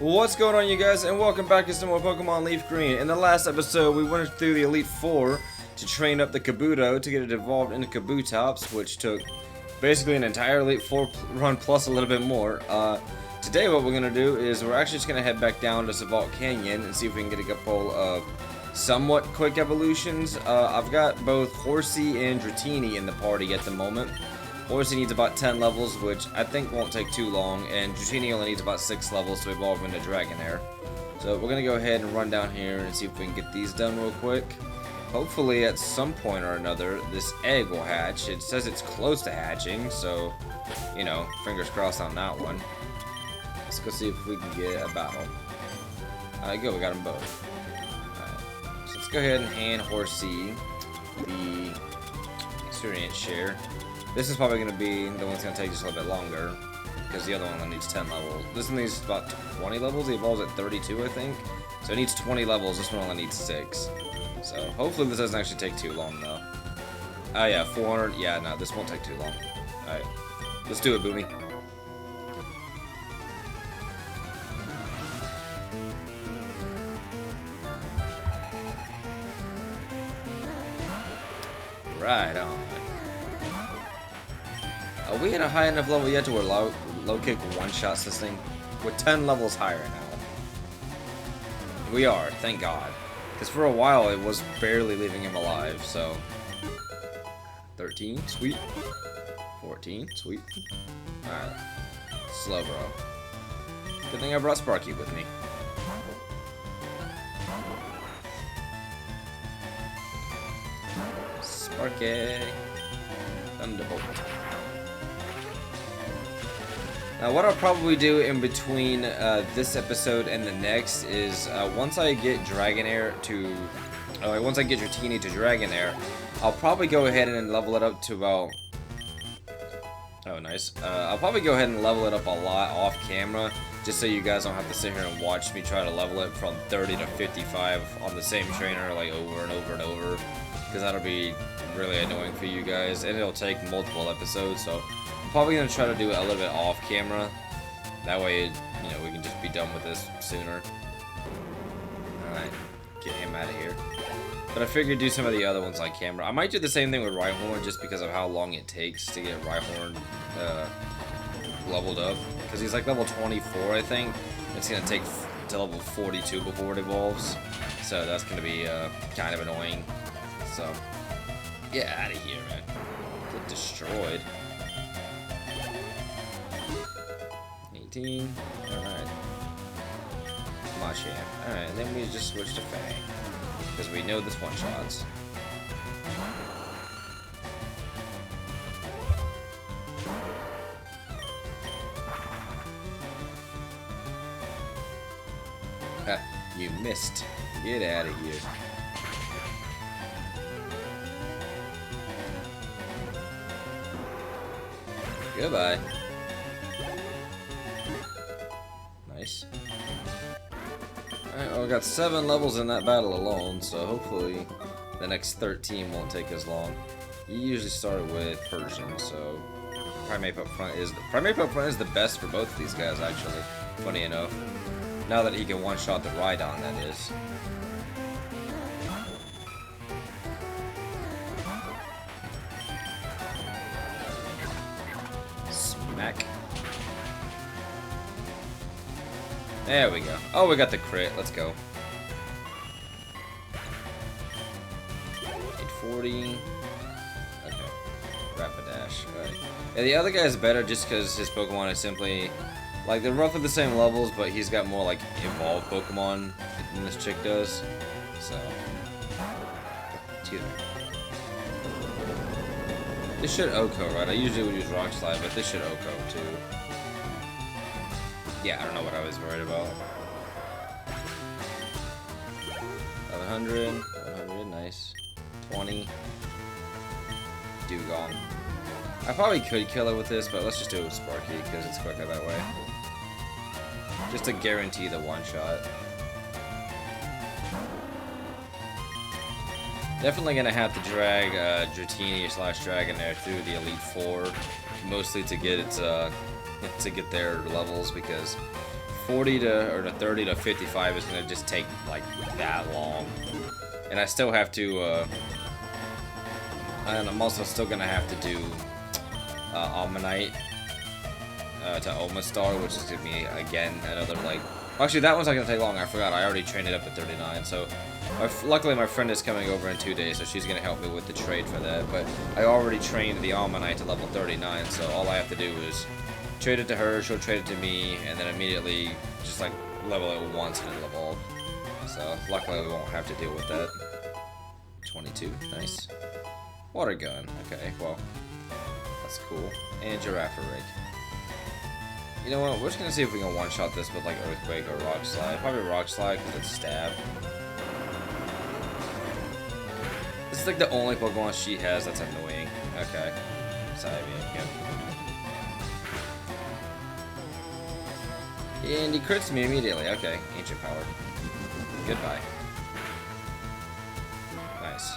What's going on, you guys, and welcome back to some more Pokemon LeafGreen. In the last episode, we went through the Elite Four to train up the Kabuto to get it evolved into Kabutops, which took basically an entire Elite Four run plus a little bit more. Today what we're going to do is we're actually just going to head back down to Savalt Canyon and see if we can get a couple of somewhat quick evolutions. I've got both Horsey and Dratini in the party at the moment. Horsey needs about 10 levels, which I think won't take too long, and Dratini only needs about 6 levels to evolve into Dragonair. So we're going to go ahead and run down here and see if we can get these done real quick. Hopefully at some point or another, this egg will hatch. It says it's close to hatching, so, you know, fingers crossed on that one. Let's go see if we can get a battle. Alright, good, we got them both. Alright, so let's go ahead and hand Horsey the experience share. This is probably going to be the one that's going to take just a little bit longer, because the other one only needs 10 levels. This one needs about 20 levels. He evolves at 32, I think. So it needs 20 levels. This one only needs 6. So hopefully this doesn't actually take too long, though. Oh, yeah, 400. Yeah, no, this won't take too long. Alright, let's do it, Boomy. Right on. Are we at a high enough level yet to where low kick one-shots this thing? We're 10 levels higher now. We are, thank God. Because for a while it was barely leaving him alive, so... 13, sweet. 14, sweet. Alright. Slow, bro. Good thing I brought Sparky with me. Sparky. Thunderbolt. Now, what I'll probably do in between this episode and the next is once I get Dragonair to, once I get Dratini to Dragonair, I'll probably go ahead and level it up to about. Oh, nice. I'll probably go ahead and level it up a lot off camera, just so you guys don't have to sit here and watch me try to level it from 30 to 55 on the same trainer, like over and over and over, because that'll be really annoying for you guys, and it'll take multiple episodes. So probably gonna try to do it a little bit off camera. That way, you know, we can just be done with this sooner. Alright, get him out of here. But I figured do some of the other ones on camera. I might do the same thing with Rhyhorn just because of how long it takes to get Rhyhorn leveled up. Because he's like level 24, I think. It's gonna take to level 42 before it evolves. So that's gonna be kind of annoying. So, get out of here, man. Get destroyed. 18. Alright. Machamp. Alright, and then we just switch to Fang. Because we know this one shots. Ha, you missed. Get out of here. Goodbye. Nice. Alright, well, we got 7 levels in that battle alone, so hopefully the next 13 won't take as long. You usually start with Persian, so Primeape up front is the best for both of these guys, actually. Funny enough. Now that he can one-shot the Rhydon, that is. Smack. There we go. Oh, we got the crit. Let's go. 840. Okay. Rapidash. Alright. Yeah, the other guy's better just because his Pokemon is simply... like, they're roughly the same levels, but he's got more, like, evolved Pokemon than this chick does. So... excuse me. This should OHKO, right? I usually would use Rock Slide, but this should OHKO, too. Yeah, I don't know what I was worried about. 1100, 1100, nice. 20. Dugong. I probably could kill it with this, but let's just do it with Sparky, because it's quicker that way. Just to guarantee the one-shot. Definitely gonna have to drag Dratini / Dragonair through the Elite Four, mostly to get its to get their levels, because 40 to, or the 30 to 55 is gonna just take like that long. And I still have to, and I'm also still gonna have to do Almanite to Omastar, which is gonna be again another like. Actually, that one's not gonna take long. I forgot. I already trained it up to 39. So, luckily my friend is coming over in 2 days, so she's gonna help me with the trade for that. But I already trained the Almanite to level 39, so all I have to do is trade it to her. She'll trade it to me, and then immediately just like level it once and it'll evolve. So luckily we won't have to deal with that. 22, nice. Water gun, okay, well, that's cool. And giraffe rig. You know what, we're just gonna see if we can one-shot this with like Earthquake or Rock Slide. Probably Rock Slide because it's stab. This is like the only Pokemon she has that's annoying. Okay. Psybeam, yep. And he crits me immediately. Okay, Ancient Power. Goodbye. Nice.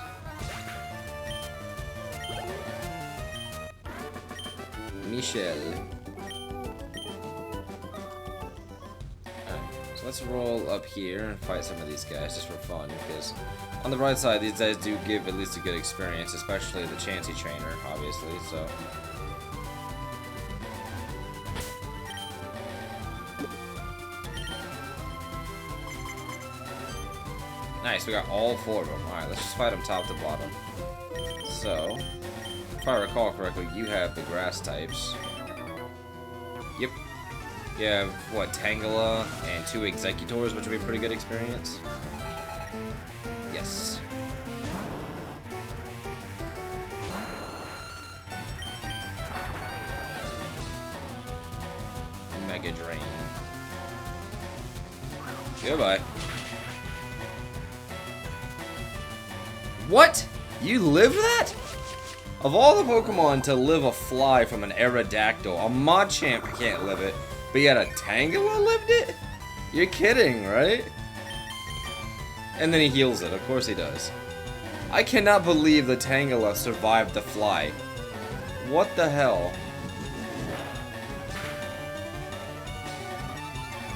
Michelle. So let's roll up here and fight some of these guys just for fun, because on the bright side, these guys do give at least a good experience, especially the Chansey trainer, obviously, so. Nice, we got all 4 of them. Alright, let's just fight them top to bottom. So, if I recall correctly, you have the grass types. Yep. You have, what, Tangela and 2 Executors, which would be a pretty good experience. Yes. Mega Drain. Goodbye. What? You live that? Of all the Pokemon to live a fly from an Aerodactyl, a Machamp can't live it, but yet a Tangela lived it? You're kidding, right? And then he heals it, of course he does. I cannot believe the Tangela survived the fly. What the hell?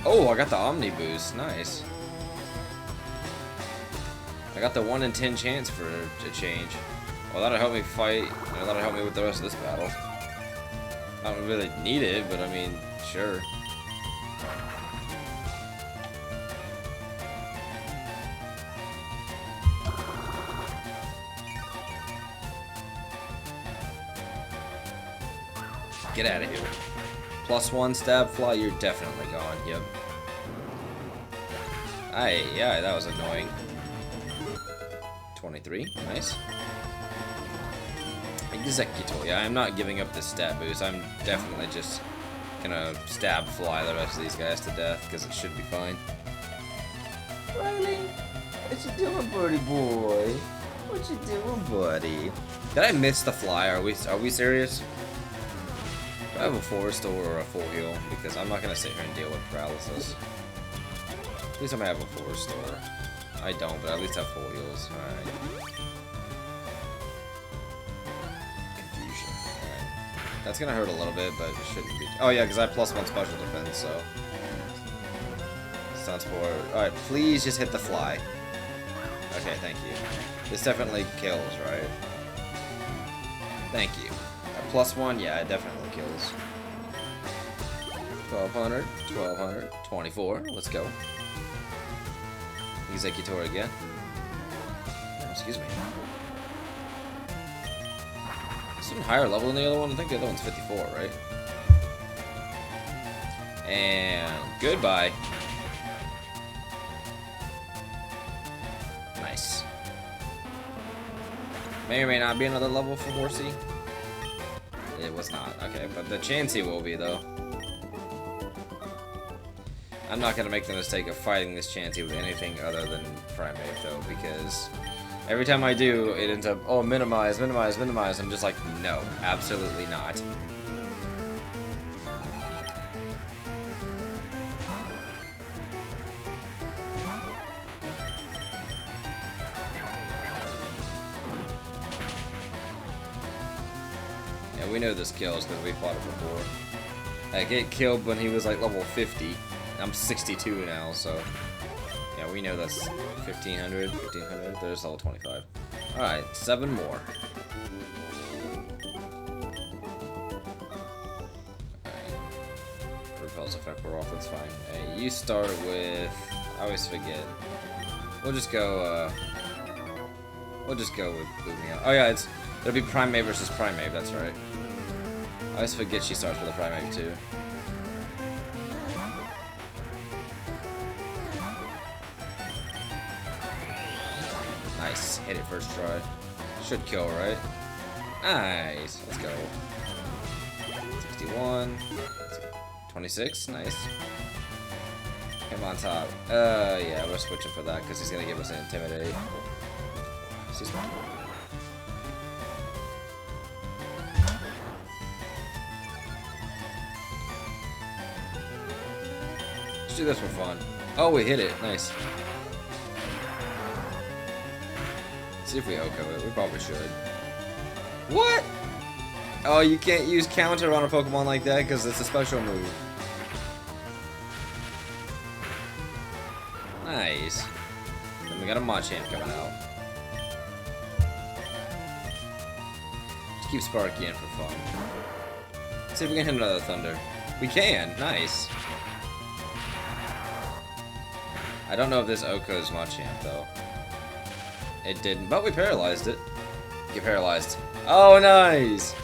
Oh, I got the Omni Boost, nice. I got the 1 in 10 chance for a change. Well, that'll help me fight, and that'll help me with the rest of this battle. I don't really need it, but I mean, sure. Get out of here. +1 stab fly, you're definitely gone, yep. Aye, yeah, that was annoying. 23, nice. Executor, yeah, I'm not giving up the stat boost. I'm definitely just gonna stab fly the rest of these guys to death because it should be fine. Riley, what you doing, buddy boy? What you doing, buddy? Did I miss the fly? Are we serious? Do I have a 4-star or a full heal? Because I'm not gonna sit here and deal with paralysis. At least I'm gonna have a 4-star. I don't, but at least have full heals. Alright. Confusion. Alright. That's gonna hurt a little bit, but it shouldn't be. Oh yeah, because I have +1 special defense, so. Sounds for. Alright, please just hit the fly. Okay, thank you. This definitely kills, right? Thank you. At +1, yeah, it definitely kills. 1200, 1200, 24. Let's go. Executor again. Oh, excuse me. Is it higher level than the other one? I think the other one's 54, right? And goodbye. Nice. May or may not be another level for Horsey. It was not. Okay, but the Chansey will be, though. I'm not gonna make the mistake of fighting this Chansey with anything other than Primate, though, because every time I do, it ends up, oh, minimize, minimize, minimize. I'm just like, no, absolutely not. Yeah, we know this kills because we fought it before. Like, it killed when he was like level 50. I'm 62 now, so yeah, we know that's 1500. There's level 25. All right, 7 more. Repels effect we're off, that's fine. Hey, you start with, I always forget. We'll just go with Lumion. Oh yeah, it'll be Primate versus Primate, that's right. I always forget she starts with a Primate too. Nice, hit it first try. Should kill, right? Nice, let's go. 61. 26, nice. Him on top. Yeah, we're switching for that because he's gonna give us an Intimidate. Let's do this for fun. Oh, we hit it. Nice. Let's see if we Oko it. We probably should. What? Oh, you can't use counter on a Pokemon like that because it's a special move. Nice. Then we got a Machamp coming out. Just keep Sparky in for fun. Let's see if we can hit another Thunder. We can. Nice. I don't know if this Oko's Machamp though. It didn't, but we paralyzed it. Get paralyzed. Oh, nice!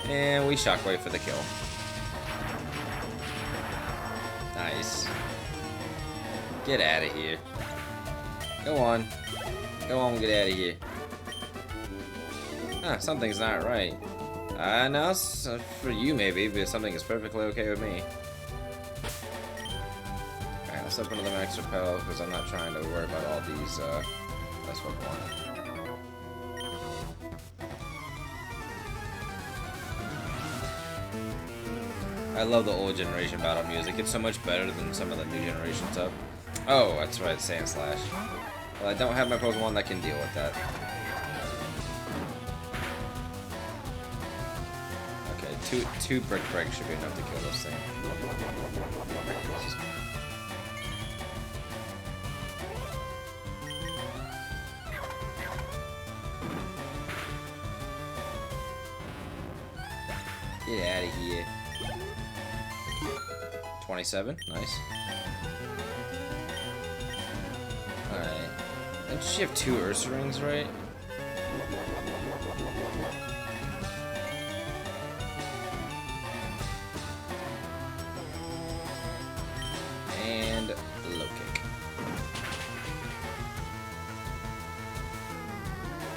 And we Shockwave for the kill. Nice. Get out of here. Go on. Go on, get out of here. Huh, something's not right. No, it's for you maybe, but something is perfectly okay with me. Alright, let's open another Max Repel, because I'm not trying to worry about all these, last Pokemon. I love the old generation battle music. It's so much better than some of the new generation stuff. Oh, that's right, Sand Slash. Well, I don't have my Pokemon that can deal with that. Okay, two Brick Break should be enough to kill this thing. Get out of here. 27, nice. Alright. Don't she have 2 Ursa Rings, right? And low kick.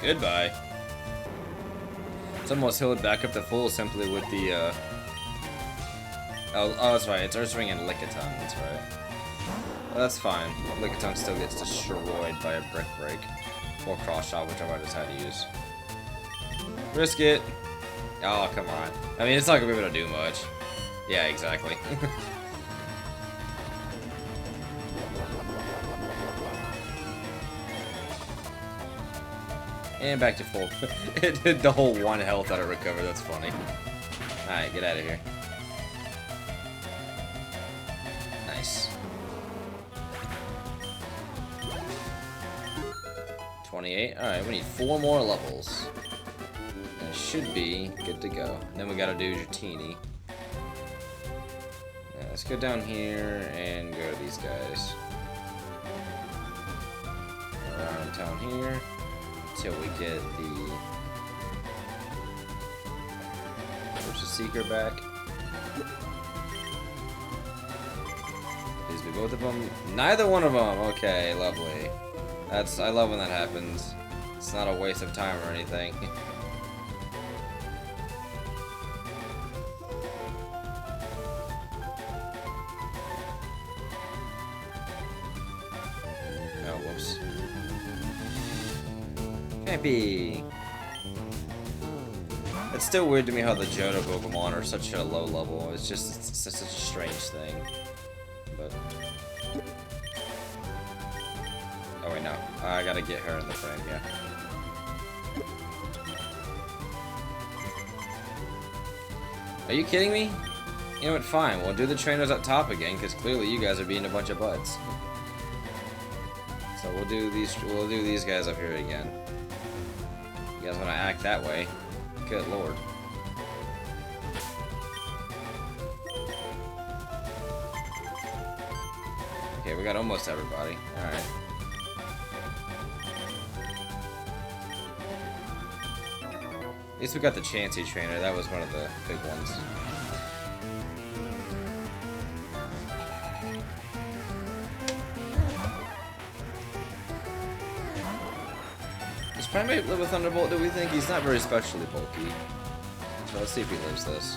Goodbye. It's almost healed back up to full simply with the Oh, that's right. It's Ursa Ring and Lickitung. That's right. Well, that's fine. Lickitung still gets destroyed by a Brick Break. Or Cross Shot, whichever I decide to use. Risk it. Oh, come on. I mean, it's not going to be able to do much. Yeah, exactly. And back to full. It did the whole 1 health out of recover. That's funny. Alright, get out of here. Nice. 28. Alright, we need 4 more levels. And it should be good to go. And then we gotta do Dratini. Yeah, let's go down here and go to these guys. Around town here. Until we get the Ursa Seeker back. Please be both of them. Neither one of them. Okay, lovely. I love when that happens. It's not a waste of time or anything. Oh, whoops. Can't be. It's still weird to me how the Johto Pokemon are such a low level. It's such a strange thing. But oh wait, no. I gotta get her in the frame, yeah. Are you kidding me? You know what, fine, we'll do the trainers up top again, because clearly you guys are being a bunch of butts. So we'll do these guys up here again. You guys want to act that way? Good lord. Okay, we got almost everybody. Alright. At least we got the Chansey trainer, that was one of the big ones. Does Primate live with Thunderbolt, do we think? He's not very specially bulky. So let's see if he lives this.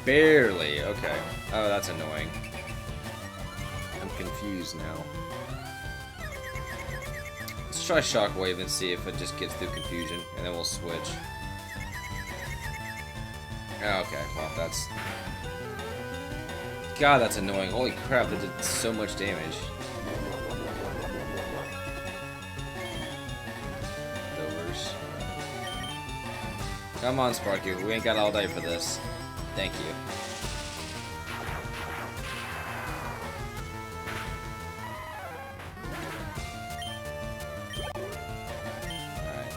Barely, okay. Oh, that's annoying. I'm confused now. Let's try Shockwave and see if it just gets through confusion, and then we'll switch. Okay, well, that's... God, that's annoying. Holy crap, that did so much damage. Come on, Sparky, we ain't got all day for this. Thank you. Alright.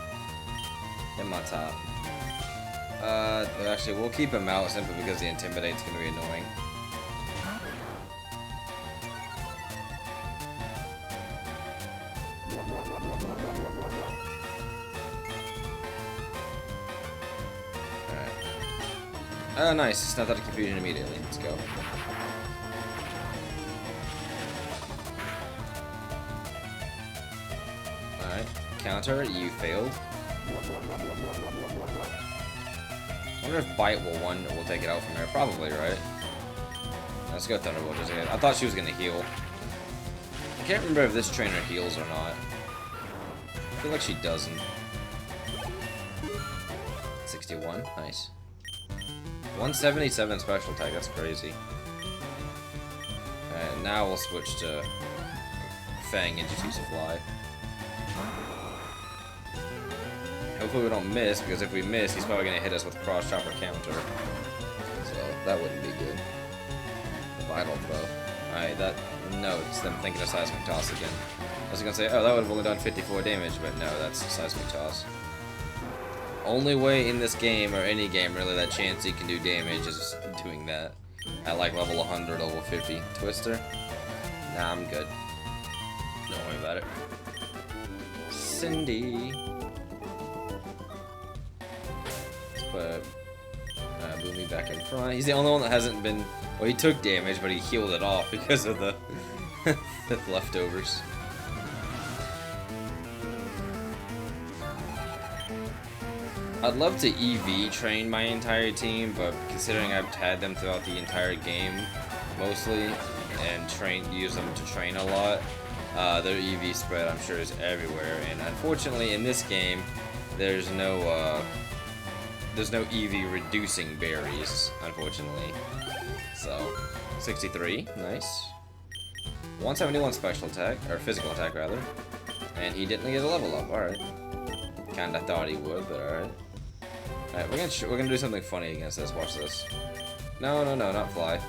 Get him on top. Actually, we'll keep him out simply because the Intimidate's gonna be annoying. Oh, nice. Snapped out of confusion immediately. Let's go. Alright. Counter. You failed. I wonder if Bite will take it out from there. Probably, right? Let's go Thunderbolt just again. I thought she was going to heal. I can't remember if this trainer heals or not. I feel like she doesn't. 61. Nice. 177 special attack, that's crazy. Alright, now we'll switch to Fang and just use a fly. Hopefully we don't miss, because if we miss, he's probably going to hit us with Cross Chopper counter. So, that wouldn't be good. Vital throw. Alright, that... No, it's them thinking of Seismic Toss again. I was going to say, oh, that would have only done 54 damage, but no, that's Seismic Toss. Only way in this game, or any game really, that Chansey can do damage is doing that. At like level 100, level 50. Twister? Nah, I'm good. Don't worry about it. Cindy. Let's put Boomy back in front. He's the only one that hasn't been... Well, he took damage, but he healed it off because of the, the leftovers. I'd love to EV train my entire team, but considering I've had them throughout the entire game, mostly, and use them to train a lot, their EV spread, I'm sure, is everywhere. And unfortunately, in this game, there's no EV reducing berries, unfortunately. So, 63, nice. 171 special attack, or physical attack rather, and he didn't get a level up. All right. Kinda thought he would, but all right. Alright, we're gonna do something funny against this. Watch this. No, no, no, not fly.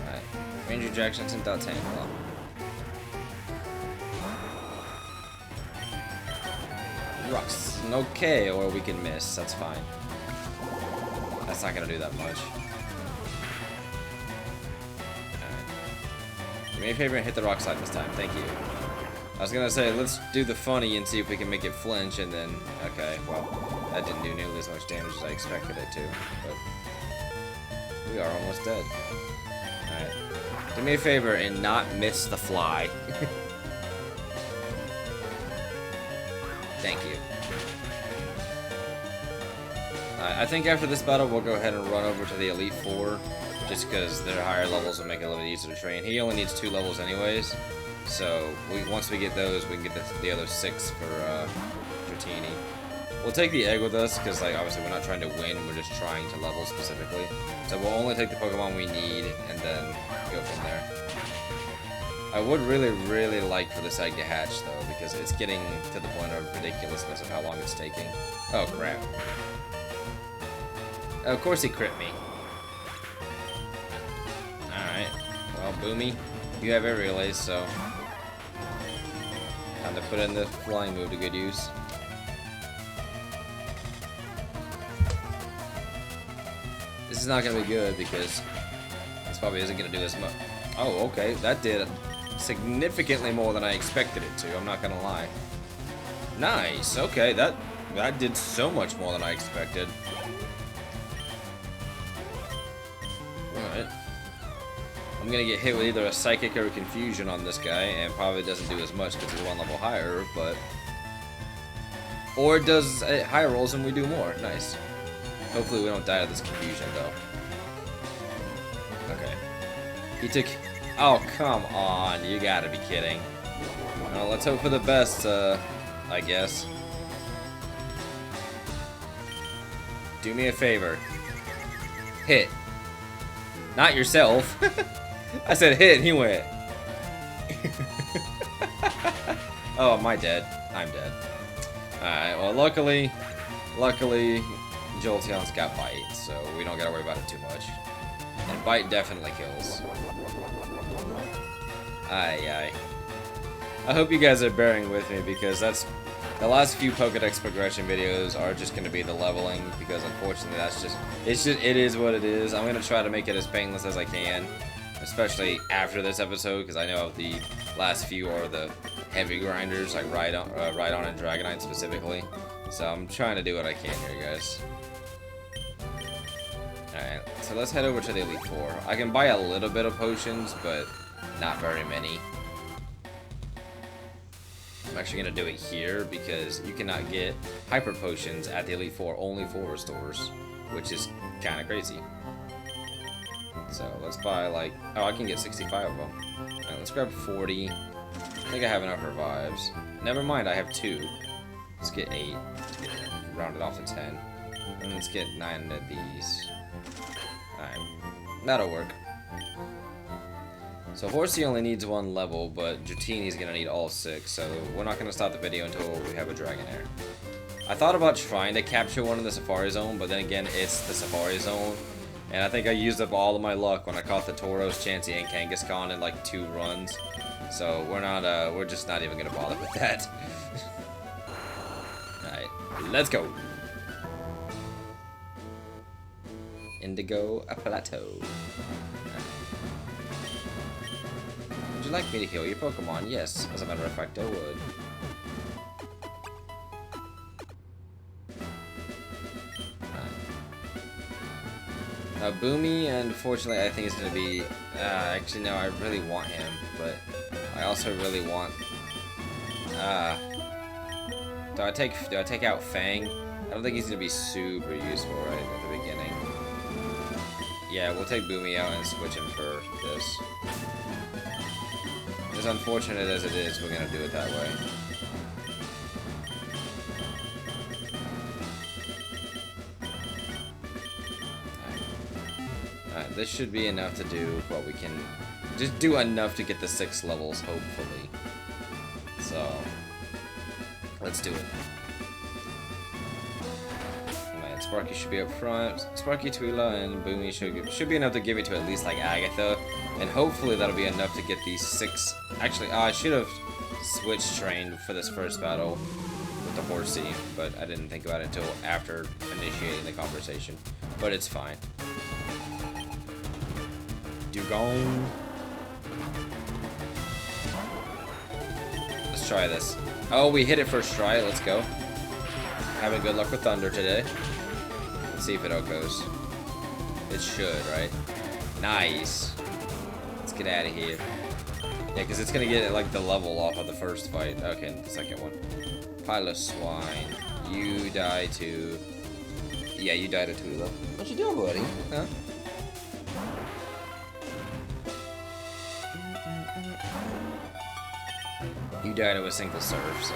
Alright. Ranger Jackson sent out Tangela. Rocks. Okay, or we can miss. That's fine. That's not gonna do that much. Do me a favor and hit the rock slide this time. Thank you. I was gonna say, let's do the funny and see if we can make it flinch, and then... Okay, well, that didn't do nearly as much damage as I expected it to, but... We are almost dead. Alright. Do me a favor and not miss the fly. Thank you. I think after this battle, we'll go ahead and run over to the Elite Four, just because their higher levels will make it a little bit easier to train. He only needs 2 levels anyways, so once we get those, we can get the other 6 for Dratini. We'll take the egg with us, because, like, obviously we're not trying to win, we're just trying to level specifically. So we'll only take the Pokemon we need, and then go from there. I would really, really like for this egg to hatch, though, because it's getting to the point of ridiculousness of how long it's taking. Oh, crap. Of course he crit me. Alright. Well, Boomy, you have aerial ace, so... time to put in the flying move to good use. This is not going to be good, because this probably isn't going to do as much. Oh, okay. That did significantly more than I expected it to, I'm not going to lie. Nice. Okay, that did so much more than I expected. Alright. I'm gonna get hit with either a Psychic or a Confusion on this guy, and probably doesn't do as much because he's one level higher, but... or it does higher rolls and we do more. Nice. Hopefully we don't die to this Confusion, though. Okay. He took... oh, come on. You gotta be kidding. Well, let's hope for the best, I guess. Do me a favor. Hit. Not yourself. I said hit, and he went. Oh, am I dead? I'm dead. Alright, well, luckily, Jolteon's got Bite, so we don't gotta worry about it too much. And Bite definitely kills. Aye. I hope you guys are bearing with me, because that's... the last few Pokedex progression videos are just going to be the leveling, because unfortunately that's just... it is what it is. I'm going to try to make it as painless as I can, especially after this episode, because I know the last few are the heavy grinders, like Rhydon and Dragonite specifically. So I'm trying to do what I can here, guys. Alright, so let's head over to the Elite Four. I can buy a little bit of potions, but not very many. I'm actually going to do it here because you cannot get Hyper Potions at the Elite Four, only for restores, which is kind of crazy. So let's buy like, oh, I can get 65 of them. Alright, let's grab 40. I think I have enough revives. Never mind, I have 2. Let's get 8. Round it off to 10. And let's get 9 of these. Alright, that'll work. So Horsey only needs 1 level, but Dratini's gonna need all 6, so we're not gonna stop the video until we have a Dragonair. I thought about trying to capture one in the Safari Zone, but then again, it's the Safari Zone, and I think I used up all of my luck when I caught the Tauros, Chansey, and Kangaskhan in like 2 runs. So we're just not even gonna bother with that. Alright, let's go. Indigo Plateau. Would you like me to heal your Pokemon? Yes, as a matter of fact, I would. Boomy, unfortunately, I think is going to be... actually, no, I really want him, but I also really want... do I take out Fang? I don't think he's going to be super useful right at the beginning. Yeah, we'll take Boomy out and switch him for this. As unfortunate as it is, we're going to do it that way. Alright, this should be enough to do what we can... just do enough to get the 6 levels, hopefully. So, let's do it. Alright, Sparky should be up front. Sparky, Twila, and Boomy should be enough to give me to at least, like, Agatha. And hopefully that'll be enough to get these 6... Actually, I should have switch trained for this first battle with the Horsey, but I didn't think about it until after initiating the conversation. But it's fine. Dugong. Let's try this. Oh, we hit it first try. Let's go. Having good luck with Thunder today. Let's see if it goes. It should, right? Nice. Let's get out of here. Yeah, because it's going to get, like, the level off of the first fight. Okay, the second one. Pile of swine. You die to... yeah, you die to Twila. What you doing, buddy? Huh? You die to a single serve, so...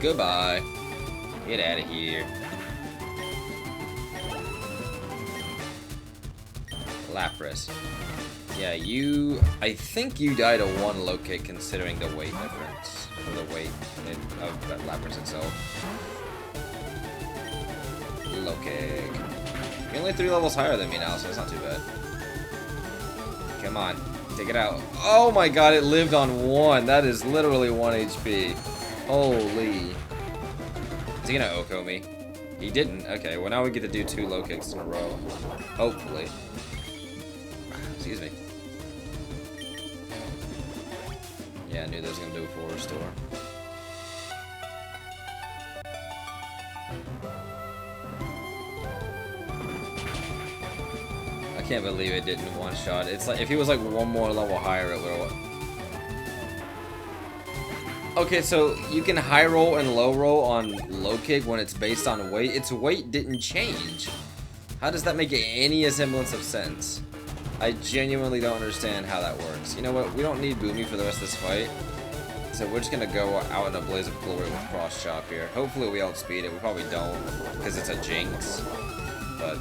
Goodbye. Get out of here. Lapras. Yeah, I think you died a 1 low kick considering the weight difference. Or the weight of that Lapras itself. Low kick. You're only 3 levels higher than me now, so it's not too bad. Come on. Take it out. Oh my god, it lived on 1. That is literally 1 HP. Holy. Is he gonna Oko me? He didn't. Okay, well now we get to do 2 low kicks in a row. Hopefully. Excuse me. Yeah, I knew that was gonna do a full restore. I can't believe it didn't one-shot. It's like, if he was like 1 more level higher, it would've... Okay, so you can high roll and low roll on low kick when it's based on weight. Its weight didn't change. How does that make any semblance of sense? I genuinely don't understand how that works. You know what? We don't need Boomy for the rest of this fight. So we're just gonna go out in a blaze of glory with Cross Chop here. Hopefully we outspeed it. We probably don't, because it's a Jinx. But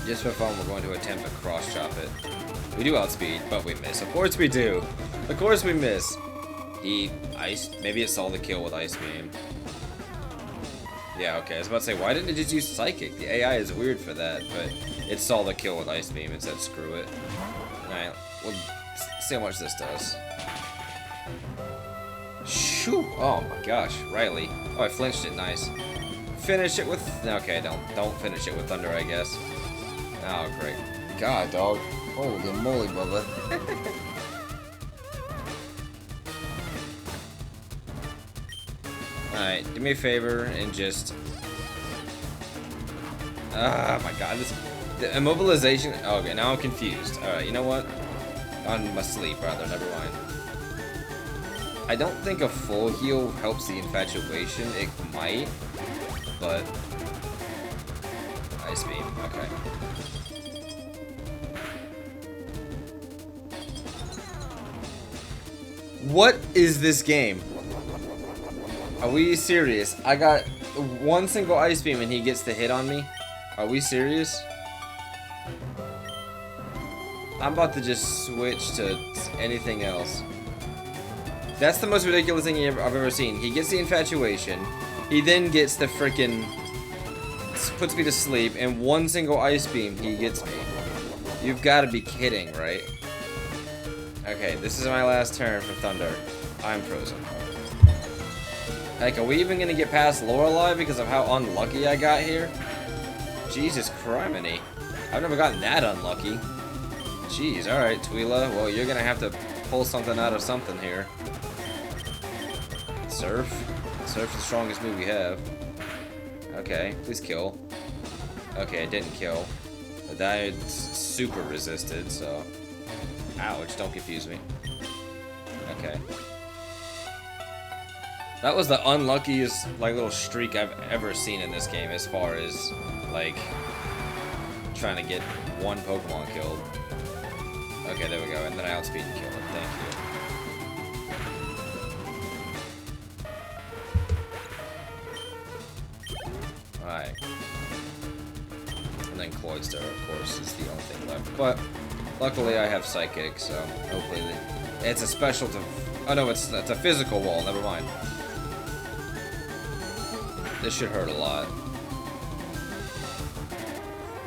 just for fun, we're going to attempt to Cross Chop it. We do outspeed, but we miss. Of course we do. Of course we miss. He maybe it saw the kill with Ice Beam. Yeah, okay. I was about to say, why didn't it just use Psychic? The AI is weird for that, but it saw the kill with Ice Beam and said, screw it. Alright, we'll see how much this does. Shoo! Oh my gosh, Riley. Oh, I flinched it, nice. Finish it with... Okay, don't finish it with Thunder, I guess. Oh, great. God, dog. Holy moly, brother. Alright, do me a favor and just... Ah, my god, the immobilization... Oh, okay, now I'm confused. Alright, you know what? On my sleep, rather, never mind. I don't think a full heal helps the infatuation. It might, but... Ice Beam, okay. What is this game? Are we serious? I got 1 single Ice Beam and he gets the hit on me? Are we serious? I'm about to just switch to anything else. That's the most ridiculous thing I've ever seen. He gets the infatuation. He then gets the frickin' puts me to sleep, and 1 single Ice Beam he gets me. You've got to be kidding, right? Okay, this is my last turn for Thunder. I'm frozen. Heck, are we even gonna get past Lorelei because of how unlucky I got here? Jesus criminy. I've never gotten that unlucky. Jeez, alright, Twi'la. Well, you're gonna have to pull something out of something here. Surf. Surf's the strongest move we have. Okay, please kill. Okay, it didn't kill. But that super resisted, so... Ouch, don't confuse me. Okay. That was the unluckiest, like, little streak I've ever seen in this game as far as, like, trying to get 1 Pokemon killed. Okay, there we go, and then I outspeed and killed it. Thank you. Alright. And then Cloyster, of course, is the only thing left. But, luckily I have Psychic, so hopefully... It's a special to... Oh no, it's a physical wall, never mind. This should hurt a lot.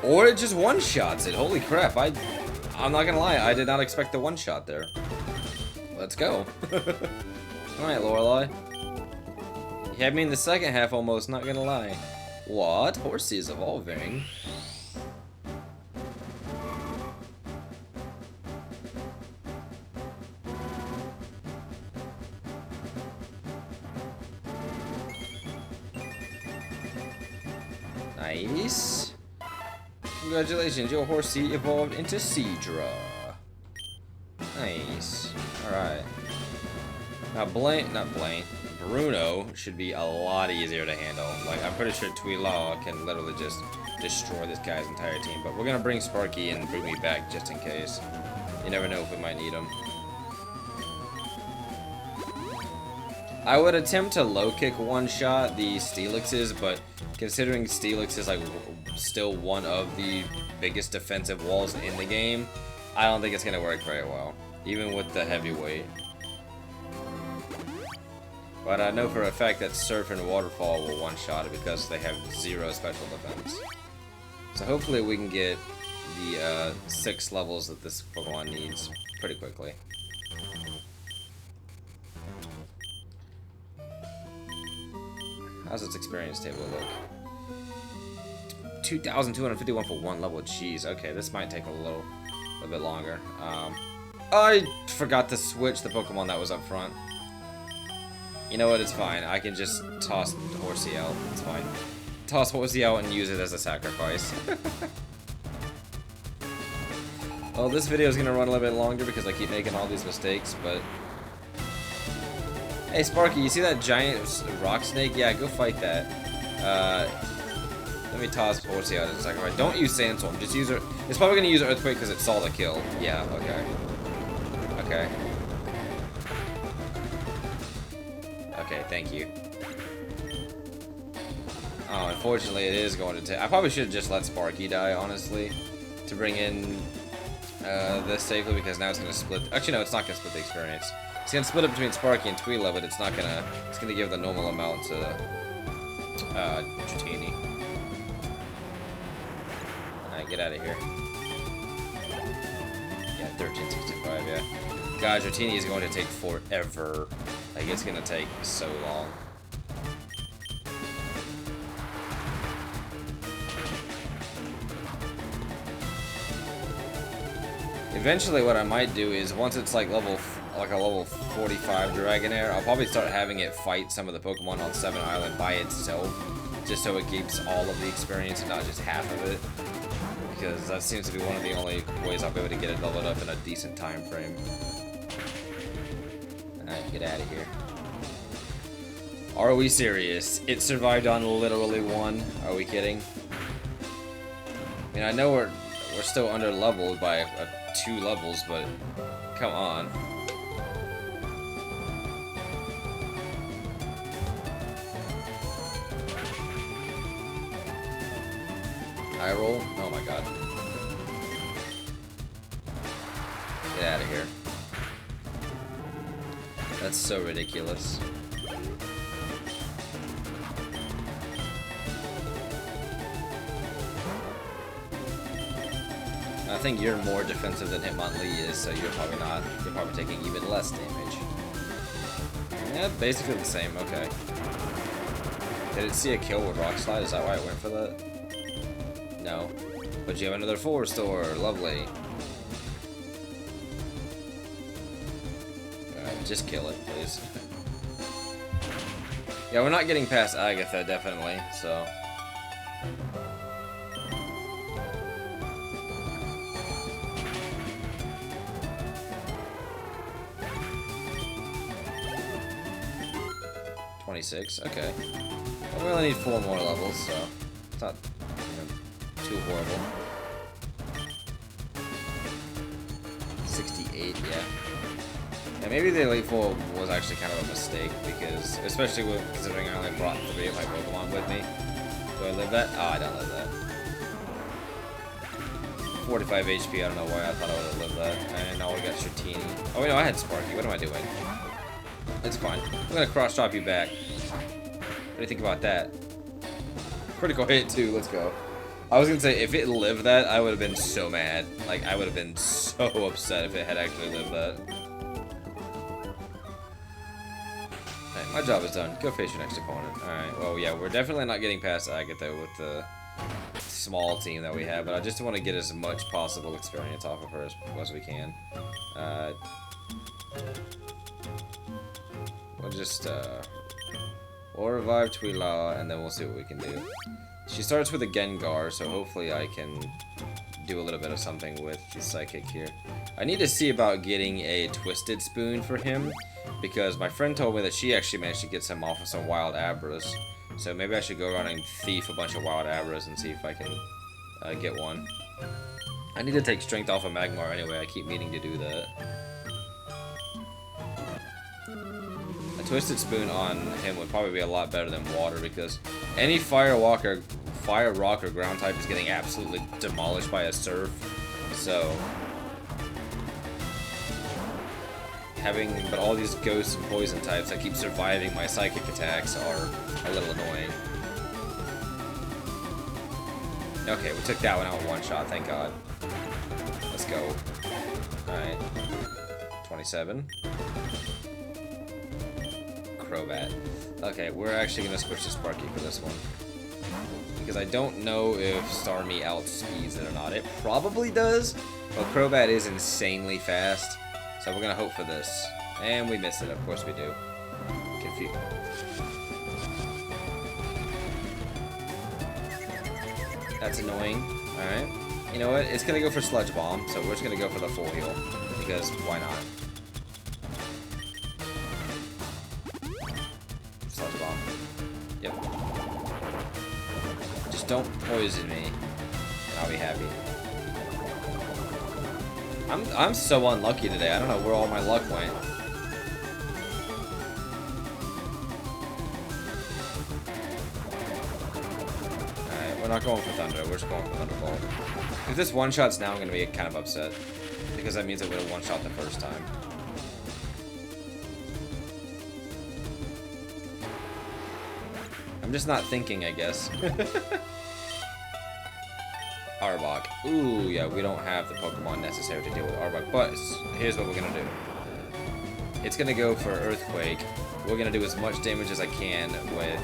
Or it just one-shots it. Holy crap, I'm not gonna lie, I did not expect the one-shot there. Let's go. Alright, Lorelei. You had me in the second half almost, not gonna lie. What? Horsey is evolving. Nice. Congratulations, your Horsey evolved into Seadra. Nice. Alright. Now Bruno should be a lot easier to handle. Like, I'm pretty sure Twi'la can literally just destroy this guy's entire team. But we're gonna bring Sparky and Boomy back just in case. You never know if we might need them. I would attempt to low kick one-shot the Steelixes, but considering Steelix is like still one of the biggest defensive walls in the game, I don't think it's gonna work very well, even with the heavyweight. But I know for a fact that Surf and Waterfall will one-shot it because they have 0 special defense. So hopefully we can get the 6 levels that this Pokemon needs pretty quickly. How's its experience table look? 2,251 for 1 level. Jeez, okay, this might take a little bit longer. I forgot to switch the Pokemon that was up front. You know what, it's fine. I can just toss Horsey out. It's fine. Toss Horsey out and use it as a sacrifice. Well, this video is going to run a little bit longer because I keep making all these mistakes, but... Hey, Sparky, you see that giant rock snake? Yeah, go fight that. Let me toss Horsey out as a sacrifice. Don't use Sandstorm. Just use it. It's probably going to use Earthquake because it saw the kill. Yeah, okay. Okay. Okay, thank you. Oh, unfortunately, it is going to take... I probably should have just let Sparky die, honestly, to bring in this safely, because now it's going to split... Actually, no, it's not going to split the experience. It's going to split it between Sparky and Tweela, but it's not going to... It's going to give the normal amount to Dratini. Alright, get out of here. Yeah, 1365, yeah. God, Dratini is going to take forever. Like, it's going to take so long. Eventually, what I might do is, once it's like a level 45 Dragonair, I'll probably start having it fight some of the Pokemon on 7 Island by itself, just so it keeps all of the experience and not just half of it. Because that seems to be one of the only ways I'll be able to get it leveled up in a decent time frame. Alright, get out of here. Are we serious? It survived on literally 1. Are we kidding? I mean, I know we're still under leveled by 2 levels, but come on. Eye roll? Oh my god. Get out of here. That's so ridiculous. I think you're more defensive than Hitmonlee is, so you're probably taking even less damage. Yeah, basically the same, okay. Did it see a kill with Rock Slide? Is that why it went for that? No. But you have another 4-store, lovely. Just kill it, please. Yeah, we're not getting past Agatha, definitely, so... Okay. Well, we only need 4 more levels, so it's not too horrible. 68, yeah. Yeah, maybe the Elite Four was actually kind of a mistake, because, especially considering I only brought 3 of my Pokemon with me. Do I live that? Oh, I don't live that. 45 HP, I don't know why I thought I would have lived that. And now we got Dratini. Oh, wait, no, I had Sparky. What am I doing? It's fine. I'm gonna cross drop you back. What do you think about that? Critical hit too, let's go. I was gonna say, if it lived that, I would have been so mad. Like, I would have been so upset if it had actually lived that. Alright, my job is done. Go face your next opponent. Alright, well, yeah, we're definitely not getting past Agatha with the small team that we have, but I just want to get as much possible experience off of her as we can. We'll just, we'll revive Tweela, and then we'll see what we can do. She starts with a Gengar, so hopefully I can do a little bit of something with the Psychic here. I need to see about getting a Twisted Spoon for him, because my friend told me that she actually managed to get some off of some Wild Abras. So maybe I should go around and thief a bunch of Wild Abras and see if I can get one. I need to take Strength off of Magmar anyway, I keep meaning to do that. Twisted Spoon on him would probably be a lot better than water because any fire rock or ground type is getting absolutely demolished by a surf. So but all these ghosts and poison types that keep surviving my psychic attacks are a little annoying. Okay, we took that one out in one shot, thank God. Let's go. Alright. 27. Crobat. Okay, we're actually gonna switch to Sparky for this one. Because I don't know if Starmie outspeeds it or not. It probably does, but Crobat is insanely fast. So we're gonna hope for this. And we miss it, of course we do. Confused. That's annoying. Alright. You know what? It's gonna go for Sludge Bomb, so we're just gonna go for the full heal. Because why not? Sludge Bomb. Yep. Just don't poison me, and I'll be happy. I'm so unlucky today. I don't know where all my luck went. Alright, we're not going for Thunder. We're just going for Thunderbolt. If this one-shots now, I'm going to be kind of upset. Because that means it would have one-shot the first time. I'm just not thinking, I guess. Arbok. Ooh, yeah, we don't have the Pokemon necessary to deal with Arbok, but here's what we're gonna do. It's gonna go for Earthquake. We're gonna do as much damage as I can with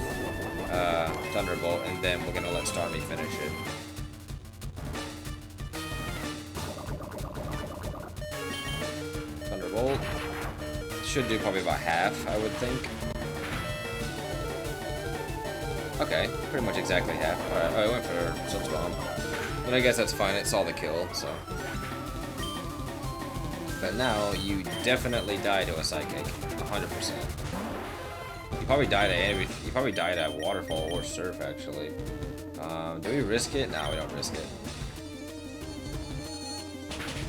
Thunderbolt, and then we're gonna let Starmie finish it. Thunderbolt. Should do probably about half, I would think. Okay, pretty much exactly half. Alright, I went for Sludge Bomb. But I guess that's fine, it saw the kill, so. But now, you definitely die to a Psychic. 100%. You probably died at Waterfall or Surf, actually. Do we risk it? No, we don't risk it.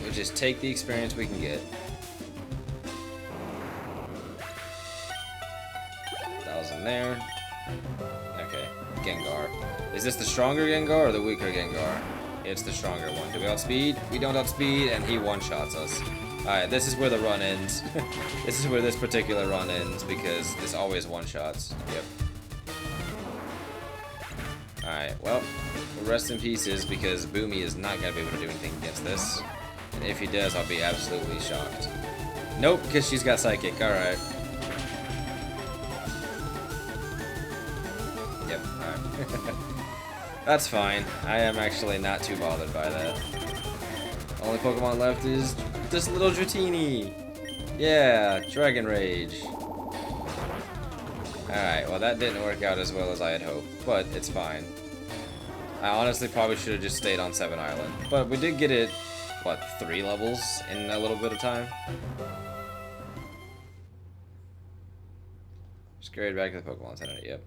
We just take the experience we can get. 1,000 there. Okay, Gengar. Is this the stronger Gengar or the weaker Gengar? It's the stronger one. Do we outspeed? We don't outspeed, and he one-shots us. Alright, this is where the run ends. This is where this particular run ends, because this always one-shots. Yep. Alright, well, rest in pieces, because Boomy is not going to be able to do anything against this. And if he does, I'll be absolutely shocked. Nope, because she's got Psychic. Alright. Yep, alright. That's fine. I am actually not too bothered by that. Only Pokemon left is this little Dratini. Yeah, Dragon Rage. Alright, well that didn't work out as well as I had hoped, but it's fine. I honestly probably should have just stayed on 7 Island. But we did get it, what, 3 levels in a little bit of time? Just carried back to the Pokemon Center, yep.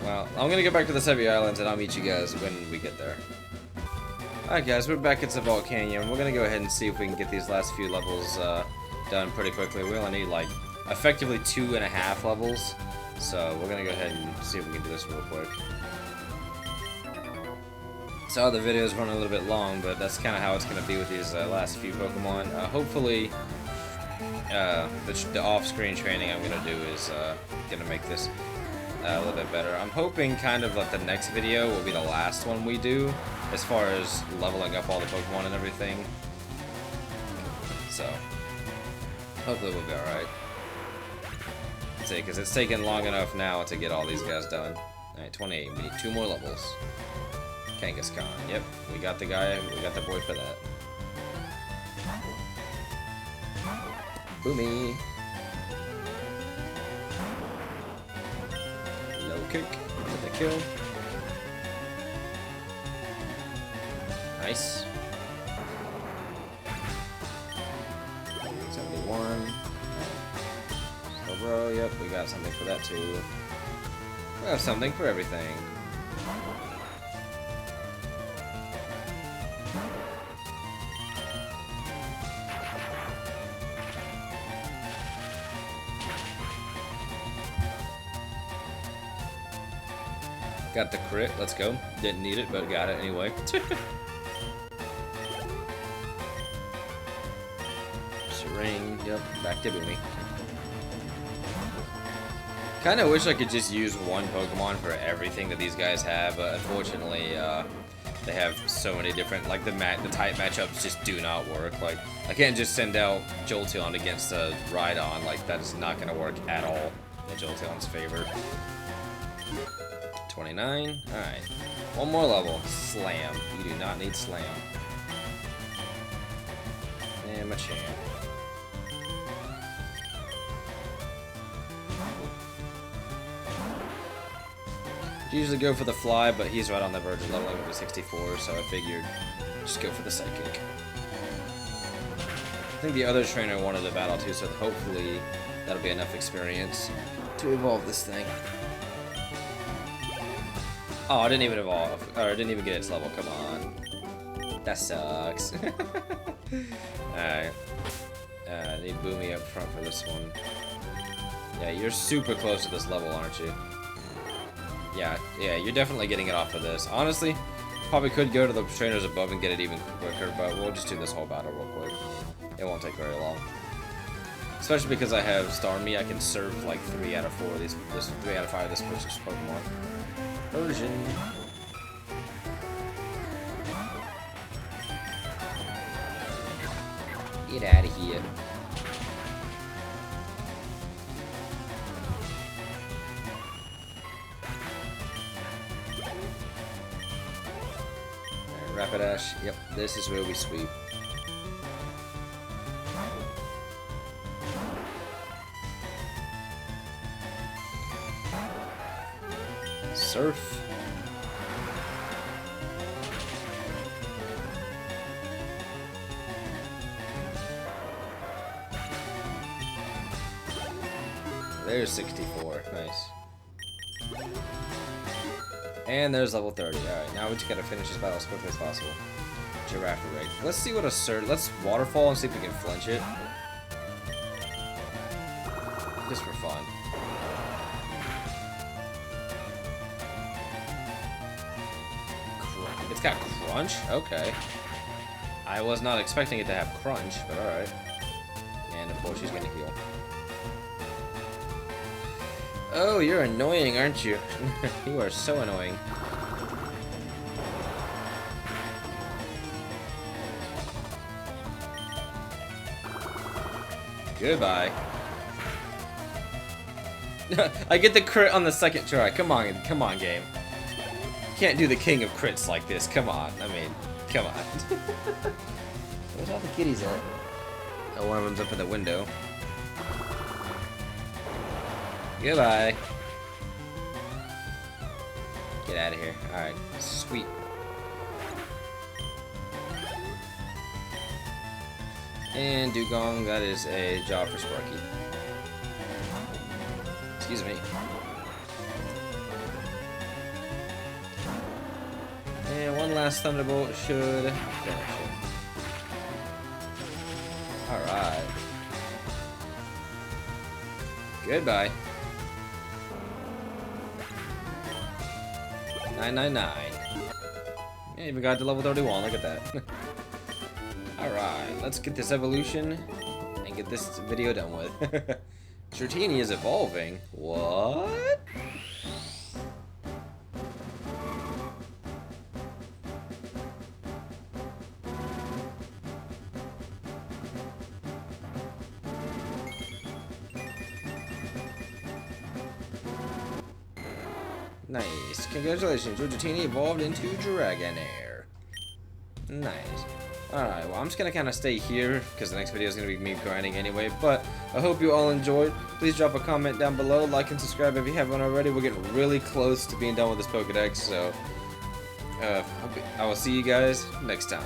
Well, I'm gonna get back to the 7 Islands and I'll meet you guys when we get there. Alright guys, we're back at Savalt Canyon. We're gonna go ahead and see if we can get these last few levels done pretty quickly. We only need like effectively 2.5 levels. So we're gonna go ahead and see if we can do this real quick. So the video's running a little bit long, but that's kind of how it's gonna be with these last few Pokemon. Hopefully the off-screen training I'm gonna do is gonna make this a little bit better. I'm hoping kind of like the next video will be the last one we do as far as leveling up all the Pokemon and everything. So hopefully we'll be alright. Let's see, because it's taken long enough now to get all these guys done. Alright, 28. We need 2 more levels. Kangaskhan. Yep, we got the guy, we got the boy for that. Boomy. Kick for the kill. Nice. 71. Slowbro, yep, we got something for that too. We have something for everything. Got the crit. Let's go. Didn't need it, but got it anyway. Ring. Yep. Back to Boomy. Kind of wish I could just use one Pokemon for everything that these guys have, but unfortunately, they have so many different, like the type matchups just do not work. Like, I can't just send out Jolteon against a Rhydon. Like, that is not going to work at all in Jolteon's favor. 29. Alright. One more level. Slam. You do not need Slam. And Machamp. Usually go for the fly, but he's right on the verge of leveling up to 64, so I figured just go for the psychic. I think the other trainer wanted to battle too, so hopefully that'll be enough experience to evolve this thing. Oh, I didn't even evolve, or I didn't even get its level, come on. That sucks. Alright. I need Boomy up front for this one. Yeah, you're super close to this level, aren't you? Yeah, you're definitely getting it off of this. Honestly, probably could go to the trainers above and get it even quicker, but we'll just do this whole battle real quick. It won't take very long. Especially because I have Starmie, I can serve like 3 out of 4 of these, 3 out of 5 of this person's Pokemon. Version. Get out of here. Rapidash, yep, this is where we sweep. Surf. There's 64, nice. And there's level 30. Alright, now we just gotta finish this battle as quickly as possible. Giraffe rig. Let's see what a surge. Let's waterfall and see if we can flinch it. Just for fun. It's got crunch? Okay. I was not expecting it to have crunch, but alright. And of course she's gonna heal. Oh, you're annoying, aren't you? You are so annoying. Goodbye. I get the crit on the second try. Come on, game. You can't do the king of crits like this. Come on. I mean, come on. Where's all the kitties at? Oh, one of them's up in the window. Goodbye. Get out of here. Alright, sweet. And Dugong, that is a job for Sparky. Excuse me. And one last Thunderbolt should finish it. Alright. Goodbye. 999. Yeah, even got to level 31, look at that. Alright, let's get this evolution and get this video done with. Dratini is evolving. What? Nice. Congratulations, your Dratini evolved into Dragonair. Nice. Alright, well, I'm just gonna kind of stay here, because the next video is gonna be me grinding anyway, but I hope you all enjoyed. Please drop a comment down below, like and subscribe if you haven't already. We're getting really close to being done with this Pokedex, so I will see you guys next time.